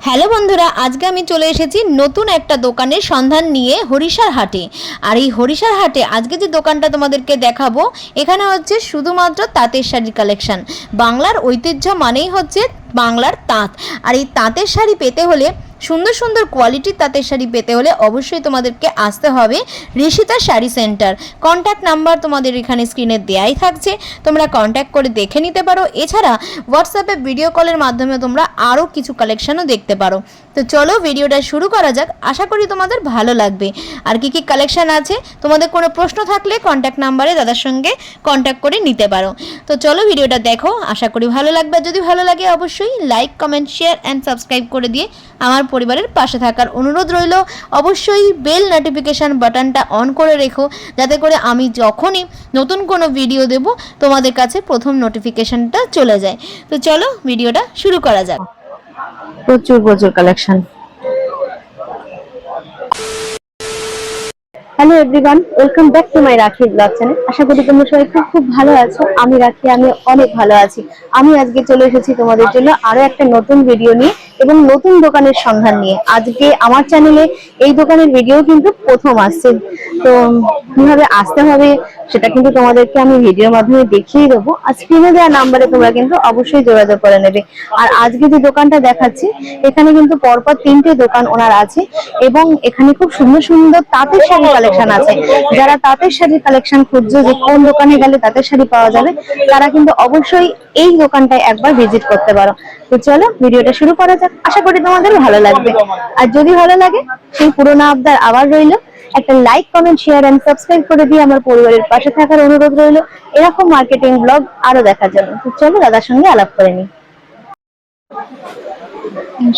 Hello বন্ধুরা, আজকে আমি চলে এসেছি নতুন একটা দোকানের সন্ধান নিয়ে হরিষার হাটে। আর এই হরিষার হাটে আজকে যে দোকানটা তোমাদেরকে দেখাবো, এখানে হচ্ছে শুধুমাত্র তাঁতের শাড়ি কালেকশন। বাংলার ঐতিহ্য মানেই হচ্ছে বাংলার তাঁত। আর এই তাঁতের শাড়ি পেতে হলে, সুন্দর সুন্দর কোয়ালিটির তাঁতের শাড়ি পেতে হলে অবশ্যই তোমাদেরকে আসতে হবে Rishita sari centre. Contact number তোমাদের এখানে স্ক্রিনে দেয়াই থাকছে, তোমরা কন্ট্যাক্ট করে দেখে নিতে পারো। এছাড়া হোয়াটসঅ্যাপে ভিডিও কলের মাধ্যমে তোমরা আরও কিছু কালেকশনও দেখতে পারো। তো চলো ভিডিওটা শুরু করা যাক, আশা করি তোমাদের ভালো লাগবে। আর কি কি কালেকশন আছে, তোমাদের কোনো প্রশ্ন থাকলে কন্ট্যাক্ট নাম্বারে দাদার সঙ্গে কন্ট্যাক্ট করে নিতে পারো। তো চলো ভিডিওটা দেখো, আশা করি ভালো লাগবে। যদি ভালো লাগে অবশ্যই like, comment, share and subscribe করে দিয়ে আমার পরিবারের পাশে থাকার অনুরোধ রইল। অবশ্যই বেল নোটিফিকেশান বাটনটা অন করে রেখো, যাতে করে আমি যখনই নতুন কোনো ভিডিও দেব তোমাদের কাছে প্রথম নোটিফিকেশানটা চলে যায়। তো চলো ভিডিওটা শুরু করা যাক। প্রচুর প্রচুর collection. Hello everyone, welcome back to my রাখি ব্লগ চ্যানেল। আশা করি তোমরা সবাই খুব ভালো আছো। আমি রাখি, আমি অনেক ভালো আছি। আমি আজকে চলে এসেছি তোমাদের জন্য আরো একটা নতুন ভিডিও নিয়ে এবং নতুন দোকানের সন্ধান নিয়ে। আজকে আমার চ্যানেলে এই দোকানের ভিডিও কিন্তু প্রথম আসছে। তো কিভাবে আসতে হবে সেটা কিন্তু তোমাদেরকে আমি ভিডিওর মাধ্যমে দেখিয়ে দেবো। আর স্ক্রিনে দেওয়া নাম্বারে তোমরা কিন্তু অবশ্যই যোগাযোগ করে নেবে। আর আজকে যে দোকানটা দেখাচ্ছি, এখানে কিন্তু পরপর 3টে দোকান ওনার আছে এবং এখানে খুব সুন্দর সুন্দর তাঁতের শাড়ি কালেকশন আছে। যারা তাঁতের শাড়ি কালেকশন খুঁজছো যে কোন দোকানে গেলে তাঁতের শাড়ি পাওয়া যাবে, তারা কিন্তু অবশ্যই এই দোকানটায় একবার ভিজিট করতে পারো। তো চলো ভিডিওটা শুরু করা যাক, আশা করি তোমাদের ভালো লাগবে। আর যদি ভালো লাগে সেই পুরোনো আবদার আবার রইল, একটা like, comment, share and subscribe করে দিয়ে আমার পরিবারের পাশে থাকার অনুরোধ রইল এরকম মার্কেটিং ব্লগ আরো দেখার জন্য। তো চলো দাদার সঙ্গে আলাপ করে নিই।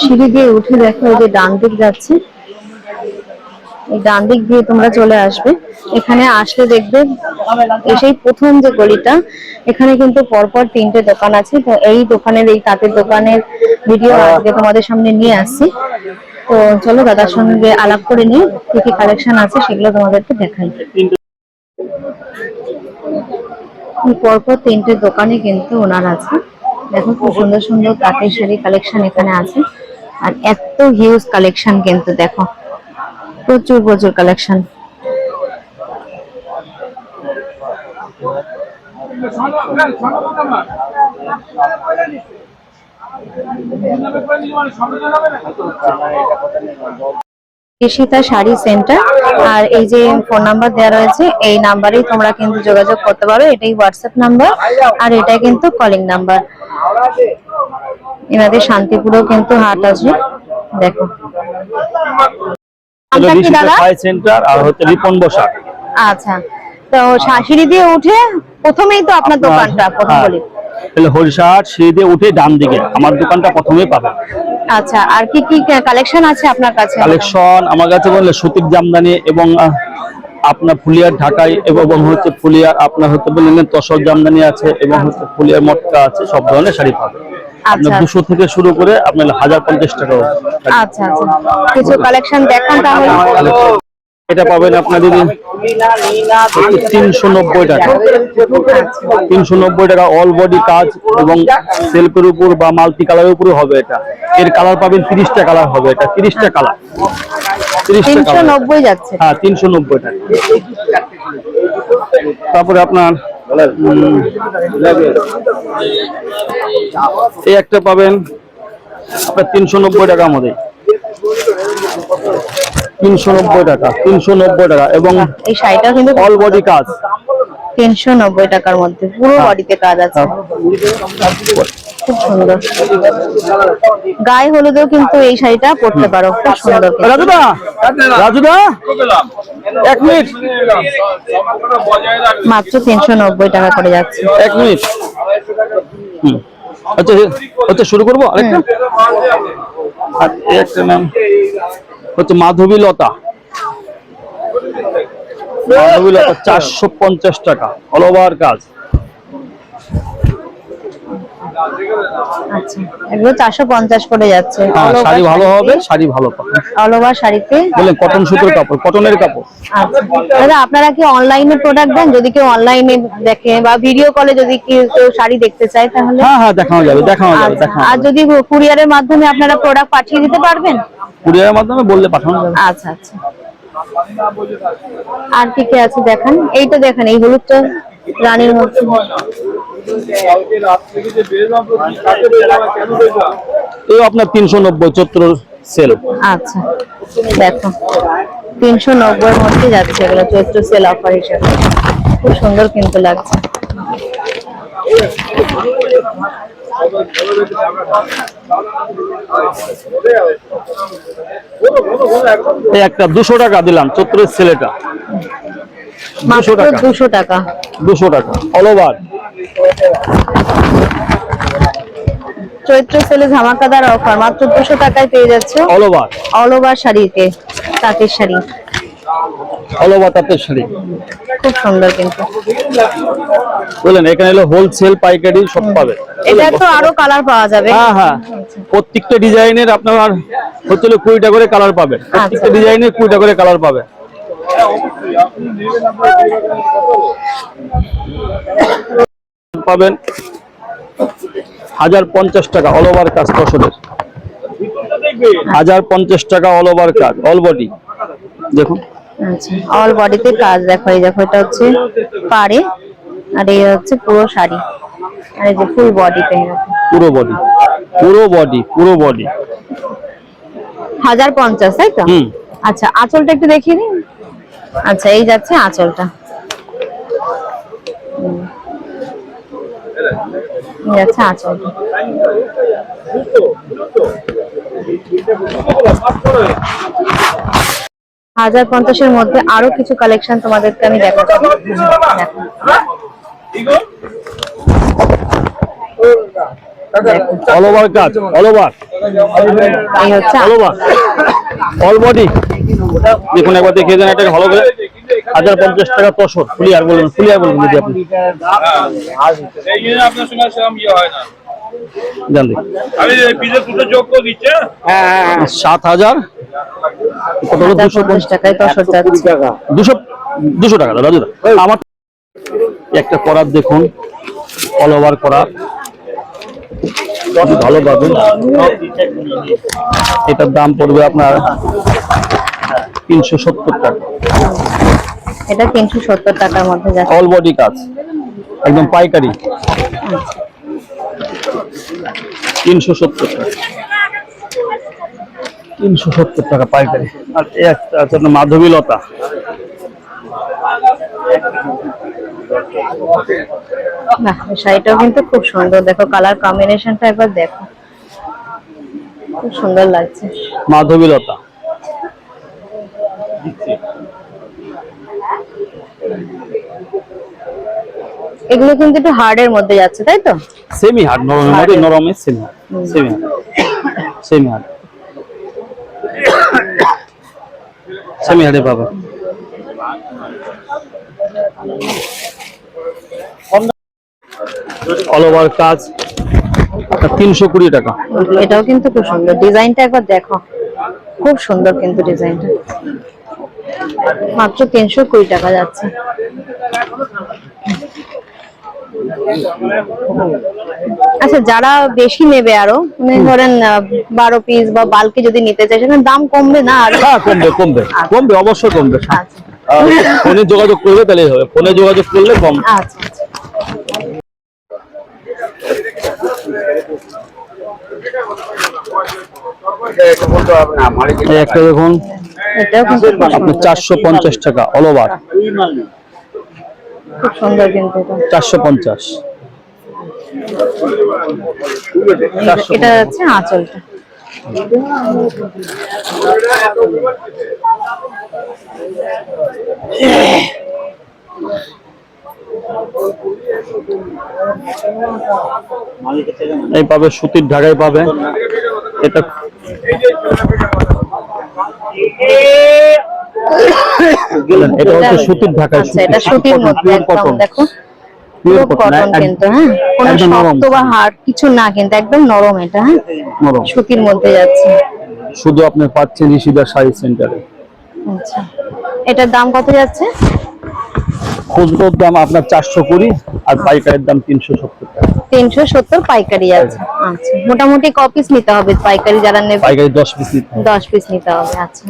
সিঁড়ি দিয়ে উঠে দেখো যে ডান দিক যাচ্ছে, এই ডান দিক দিয়ে তোমরা চলে আসবে। এখানে আসলে দেখবে এসেই প্রথম যে গলিটা, এখানে কিন্তু পরপর 3টে দোকান আছে। তো এই দোকানের, এই তাঁতের দোকানের ভিডিও আজকে তোমাদের সামনে নিয়ে আসছি। তো চলো দাদার সঙ্গে আলাপ করে নিই, কি কি কালেকশন আছে সেগুলো তোমাদেরকে দেখাই। পরপর 3টে দোকানে কিন্তু ওনার আছে। দেখো খুব সুন্দর সুন্দর তাঁতের শাড়ি কালেকশন এখানে আছে। আর এত হিউজ কালেকশন কিন্তু দেখো, প্রচুর প্রচুর কালেকশন। ঋষিতা শাড়ি সেন্টার। আর এই যে ফোন নাম্বার দেওয়া রয়েছে, এই নাম্বারেই তোমরা কিন্তু যোগাযোগ করতে পারো। এটাই হোয়াটসঅ্যাপ নাম্বার আর এটা কিন্তু কলিং নাম্বার। এনাদের শান্তিপুরেও কিন্তু হাট আছে, দেখো। আচ্ছা, তো সিঁড়ি দিয়ে উঠে প্রথমেই তো আপনার দোকানটা প্রথম বলি। হরিষাহাট সিঁড়ি দিয়ে উঠে ডান দিকে আমার দোকানটা প্রথমেই পাবে। আচ্ছা, আর কি কি কালেকশন আছে আপনার কাছে? কালেকশন আমার কাছে বললে সুতির জামদানি এবং আপনার ফুলিয়ার ঢাকাই এবং হচ্ছে ফুলিয়ার আপনার হতে বললেন তসর জামদানি আছে এবং হচ্ছে ফুলিয়ার মটকা আছে। সব ধরনের শাড়ি পাবে। আপনার 200 থেকে শুরু করে আপনার 1050 টাকা। আচ্ছা আচ্ছা, কিছু কালেকশন দেখান তাহলে। এটা পাবেন আপনার যদি 390 টাকা। 390 টাকা অল বডি কাজ এবং সেলফের উপর বা মাল্টি কালারের উপরে হবে। এটা এর কালার পাবেন 30টা কালার হবে। এটা 30টা কালার, 390 যাচ্ছে। হ্যাঁ 390 টাকা। তারপরে আপনার এই একটা পাবেন আপনার 390 টাকার মধ্যে। 390 টাকা, 390 টাকা এবং এই শাড়িটা কিন্তু অল বডি কাজ। 390 টাকার মধ্যে পুরো বডিতে কাজ আছে, খুব সুন্দর। গায়ে হলুদেও কিন্তু এই শাড়িটা পরতে পারো, খুব সুন্দর। রাজুদা, রাজুদা এক মিনিট, মাত্র 390 টাকা করে যাচ্ছে। এক মিনিট। আচ্ছা আচ্ছা, শুরু করবো আরেকটা। একটা নাম হচ্ছে মাধবী লতা। মাধবী লতা 450 টাকা, অল ওভার কাজ। আচ্ছা, এগুলো 450 করে যাচ্ছে। হ্যাঁ, All over শাড়ি ভালো হবে, শাড়িতে- শাড়ি ভালো পাবেন। অল ওভার শাড়িতে। বললেন কটন সুতোর কাপড়, কটনের কাপড়। আচ্ছা দাদা, আপনারা কি অনলাইনে প্রোডাক্ট দেন? যদি কেউ অনলাইনে দেখে বা ভিডিও কলে যদি কেউ শাড়ি দেখতে চায় তাহলে? হ্যাঁ হ্যাঁ, দেখানো যাবে, দেখানো যাবে, আচ্ছা, দেখানো আর যাবে। যদি কুরিয়ারের মাধ্যমে আপনারা প্রোডাক্ট পাঠিয়ে দিতে পারবেন? কুরিয়ারের মাধ্যমে বললে পাঠানো যাবে। আচ্ছা আচ্ছা। আর কি কি আছে দেখান। এইটা দেখেন, এই হলুদটা রানীর মধ্যে। এই আপনার 390 চৈত্র সেল। আচ্ছা দেখো, 390 এর মধ্যে যাচ্ছে এগুলো চৈত্র সেল অফার হিসেবে। খুব সুন্দর কিন্তু লাগছে। এই একটা 200 টাকা দিলাম চৈত্রের সেলেটা। 200 মাত্র টাকা, 200 টাকা। 200 টাকা অল ওভার। চৈত্র সেলে ধামাকাদার অফার, মাত্র 200 টাকায় পেয়ে যাচ্ছে অল ওভার, অল ওভার শাড়িতে, তাঁতের শাড়ি। অল ওভার তাঁতের শাড়ি। খুব সুন্দর কিন্তু। বললেন এখানে হলো হোলসেল পাইকারি সব পাবে। এটা তো আরো কালার পাওয়া যাবে। হ্যাঁ হ্যাঁ, প্রত্যেকটা ডিজাইনের আপনার হচ্ছে 20 টাকা করে কালার পাবেন। প্রত্যেকটা ডিজাইনের 20 টাকা করে কালার পাবে। পাবেন 1050 টাকা অল ওভার কাজ, তসরের 1050 টাকা অল ওভার কাজ, অল বডি। দেখুন আচ্ছা, অল বডিতে কাজ। দেখো, এই দেখো, এটা হচ্ছে পাড়ে, আর এই হচ্ছে পুরো শাড়ি, আর এই যে ফুল বডিতে পুরো বডি, পুরো বডি, পুরো বডি। 1050, তাই তো? হুম। আচ্ছা, আঁচলটা একটু দেখিয়ে দিন। আচ্ছা, এই যাচ্ছে আঁচলটা। এই যাচ্ছে আঁচলটা। 1050 এর মধ্যে আরো কিছু কালেকশন তোমাদেরকে আমি দেখাচ্ছি। দেখো, অল ওভার কাজ, অল ওভার, এই হচ্ছে অল ওভার, অল বডি। দেখুন একবার দেখিয়ে দেন এটাকে ভালো করে। 1050 টাকা তসর, ফুলিয়ার বলুন, ফুলিয়ার বলুন যদি আপনি আপনার সঙ্গে সেরকম ইয়ে হয় না। জানলে। আমি পিজে দুটো যোগ করে দিচ্ছি। 7000 কত হলো? 1050 টাকায় তসর যাচ্ছে। 200 টাকা দাদা। দাদা আমার একটা করার দেখুন, অল ওভার করা ভালো পাবেন। এটার দাম পড়বে আপনার 370 টাকা। এটা 370 টাকার মধ্যে যাচ্ছে। অল বডি কাজ, একদম পাইকারি। 370 টাকা, 370 টাকা পাইকারি। আর এই একটা আছে আপনার মাধবী লতা। বাহ, এই শাড়িটাও কিন্তু খুব সুন্দর। দেখো কালার কম্বিনেশনটা একবার দেখো, খুব সুন্দর লাগছে। মাধবী লতা। এগুলো কিন্তু একটু হার্ডের মধ্যে যাচ্ছে, তাই তো? সেমি হার্ড, নরমের মধ্যে, নরমের semi hard, semi hard, semi hard, semi হার্ডে পাবেন। অল ওভার কাজ 320 টাকা। এটাও কিন্তু খুব সুন্দর। ডিজাইনটা একবার দেখো, খুব সুন্দর কিন্তু ডিজাইনটা। মাত্র 320 টাকা যাচ্ছে। আচ্ছা, যারা বেশি নেবে আরো, মানে ধরেন 12 পিস বা বাল্কে যদি নিতে চায়, সেখানে দাম কমবে না? আর হ্যাঁ, কমবে, কমবে, কমবে, অবশ্যই কমবে। আচ্ছা ফোনে যোগাযোগ করলে তাহলেই হবে, ফোনে যোগাযোগ করলে কম। আচ্ছা আচ্ছা। এই একটা দেখুন, এটাও কিন্তু খুব আপনার সুন্দর। 450 টাকা অল ওভার, খুব সুন্দর কিন্তু এটা। 450। এটা যাচ্ছে আঁচলটা। এই পাবে সুতির ঢাকায় পাবে। এটা এটা হচ্ছে সুতির ঢাকায়। আচ্ছা, এটা সুতির মধ্যে একদম। দেখো পুরো Pure cotton, কটন কিন্তু, হ্যাঁ কোনো একদম নরম। শক্ত বা হার্ড কিছু না, কিন্তু একদম নরম এটা, হ্যাঁ নরম। সুতির মধ্যে যাচ্ছে। শুধু আপনি পাচ্ছেন ঋষিদার শাড়ি সেন্টারে। আচ্ছা, এটার দাম কত যাচ্ছে? খুচরোর দাম আপনার 420 আর পাইকারির দাম 370 টাকা। 370 পাইকারি আছে। আচ্ছা, মোটামুটি ক পিস নিতে হবে পাইকারি যারা নেবে? পাইকারি 10 পিস। 10 পিস নিতে হবে। আচ্ছা,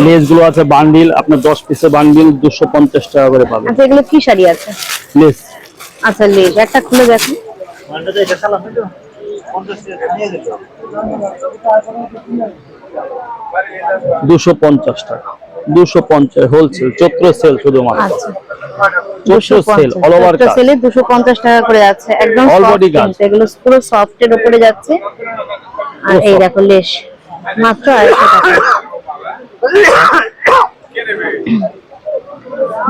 লেস গুলো আছে বান্ডিল, আপনার 10 পিসের বান্ডিল 250 টাকা করে পাবেন। আচ্ছা এগুলো কি শাড়ি আছে? লেস আচ্ছা, লেজ একটা খুলে দেখুন। 250 টাকা, 250 হোলসেল, চৈত্র সেল শুধুমাত্র। আচ্ছা, চৈত্র সেল অল ওভার কাজ। সেলে 250 টাকা করে আছে, একদম All সফট body কাজ। কিন্তু, এগুলো পুরো সফটের উপরে যাচ্ছে। আর এই দেখো লেশ মাত্র 250 টাকা,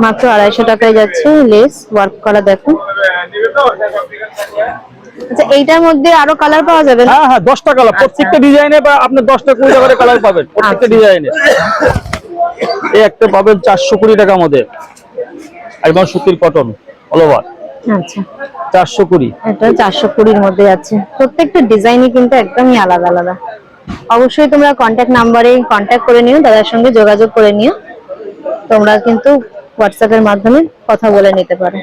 মাত্র 250 টাকায় যাচ্ছে লেস ওয়ার্ক করা, দেখো। আচ্ছা, এইটার মধ্যে আরো কালার পাওয়া যাবে না? হ্যাঁ হ্যাঁ, 10টা কালার, প্রত্যেকটা ডিজাইনে বা আপনি 10টা 20 টাকা করে কালার পাবেন প্রত্যেকটা ডিজাইনে। এই একটা পাবেন 420 টাকার মধ্যে, একদম সুতির কটন অল ওভার। আচ্ছা, 420। এটা 420-র মধ্যে আছে। প্রত্যেকটা ডিজাইনই কিন্তু একদমই আলাদা আলাদা। অবশ্যই তোমরা কন্ট্যাক্ট নাম্বারে কন্ট্যাক্ট করে নিও, দাদার সঙ্গে যোগাযোগ করে নিও। তোমরা কিন্তু হোয়াটসঅ্যাপের মাধ্যমে কথা বলে নিতে পারো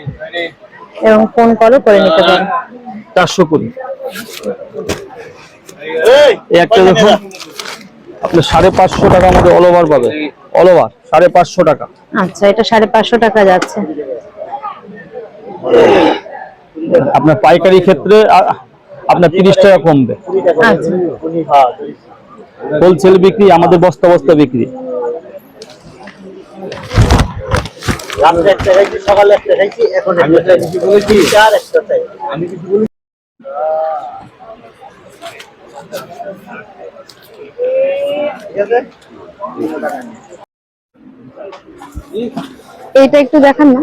এবং ফোন কলও করে নিতে পারো। 420। এই একটা দেখুন আপনি 550 টাকার মধ্যে অল ওভার পাবে, অল ওভার 550 টাকা। আচ্ছা, এটা 550 টাকা যাচ্ছে। আপনার পাইকারি ক্ষেত্রে আপনার 30 টাকা কমবে। আচ্ছা, হোলসেল বিক্রি, আমাদের বস্তা বস্তা বিক্রি। রাত্রে একটা খাইছি, সকালে একটা খাইছি, এখন একটা খাইছি। বলেছি চার একটা চাই। আমি কিছু বলি। ঠিক আছে, এইটা একটু দেখান না।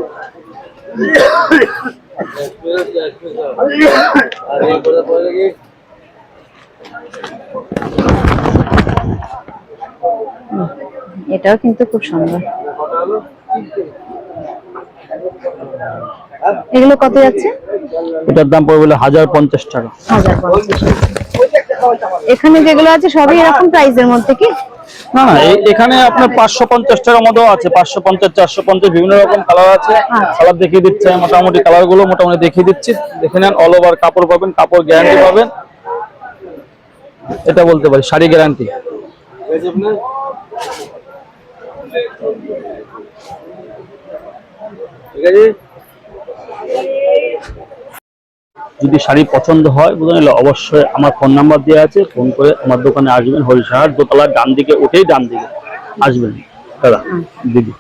আর এই করে পরে কি এটাও কিন্তু খুব সুন্দর। এগুলো কত যাচ্ছে? এটার দাম পড়বে 1050 টাকা। 1050। এখানে যেগুলো আছে সবই এরকম প্রাইসের মধ্যে কি? না না, এখানে আপনার 550 টাকার মধ্যেও আছে, 550 450 বিভিন্ন রকম কালার আছে। কালার দেখিয়ে দিচ্ছে, মোটামুটি কালার গুলো মোটামুটি দেখিয়ে দিচ্ছি, দেখে নেন। অল ওভার কাপড় পাবেন, কাপড় গ্যারান্টি পাবেন, এটা বলতে পারি, শাড়ি গ্যারান্টি। ঠিক আছে। যদি শাড়ি পছন্দ হয় বুঝে নিলে অবশ্যই আমার ফোন নাম্বার দেওয়া আছে, ফোন করে আমার দোকানে আসবেন। হরিশাহাট দোতলার ডান দিকে উঠেই ডান দিকে আসবেন দাদা দিদি।